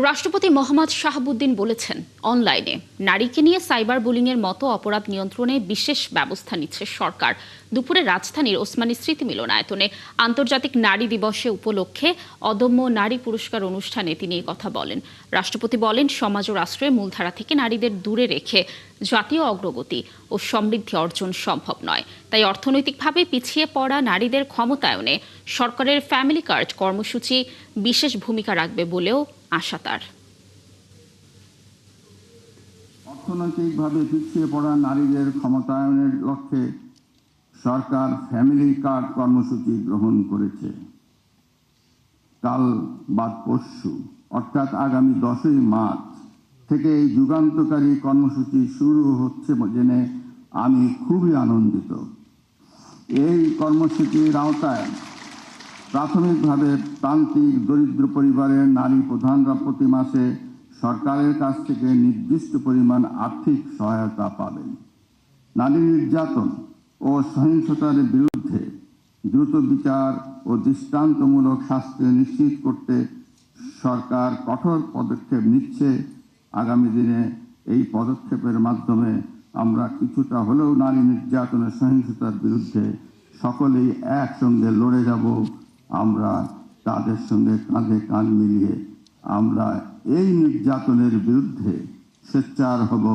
রাষ্ট্রপতি মোহাম্মদ শাহাবুদ্দিন বলেছেন, অনলাইনে নারীকে নিয়ে সাইবার বুলিংয়ের মতো অপরাধ নিয়ন্ত্রণে বিশেষ ব্যবস্থা নিচ্ছে সরকার। দুপুরে রাজধানীর ওসমানী স্মৃতি মিলনায়তনে আন্তর্জাতিক নারী দিবসে উপলক্ষে অদম্য নারী পুরস্কার অনুষ্ঠানে তিনি এই কথা বলেন। রাষ্ট্রপতি বলেন, সমাজ ও রাষ্ট্রের মূলধারা থেকে নারীদের দূরে রেখে জাতীয় অগ্রগতি ও সমৃদ্ধি অর্জন সম্ভব নয়। তাই অর্থনৈতিকভাবে পিছিয়ে পড়া নারীদের ক্ষমতায়নে সরকারের ফ্যামিলি কার্ড কর্মসূচি বিশেষ ভূমিকা রাখবে বলেও আশা তার। অর্থনৈতিকভাবে পিছিয়ে পড়া নারীদের ক্ষমতায়নের লক্ষ্যে সরকার ফ্যামিলি কার্ড কর্মসূচি গ্রহণ করেছে। কাল বাদ পরশু অর্থাৎ আগামী 10ই মার্চ থেকে এই যুগান্তকারী কর্মসূচি শুরু হচ্ছে জেনে আমি খুবই আনন্দিত। এই কর্মসূচির আওতায় প্রাথমিকভাবে প্রান্তিক দরিদ্র পরিবারের নারী প্রধানরা প্রতি মাসে সরকারের কাছ থেকে নির্দিষ্ট পরিমাণ আর্থিক সহায়তা পাবেন। নারী নির্যাতন ও সহিংসতার বিরুদ্ধে দ্রুত বিচার ও দৃষ্টান্তমূলক শাস্তি নিশ্চিত করতে সরকার কঠোর পদক্ষেপ নিচ্ছে। আগামী দিনে এই পদক্ষেপের মাধ্যমে আমরা কিছুটা হলেও নারী নির্যাতনের সহিংসতার বিরুদ্ধে সকলেই একসঙ্গে লড়ে যাব। আমরা তাদের সঙ্গে কাঁধে কাঁধ মিলিয়ে আমরা এই নির্যাতনের বিরুদ্ধে সোচ্চার হব।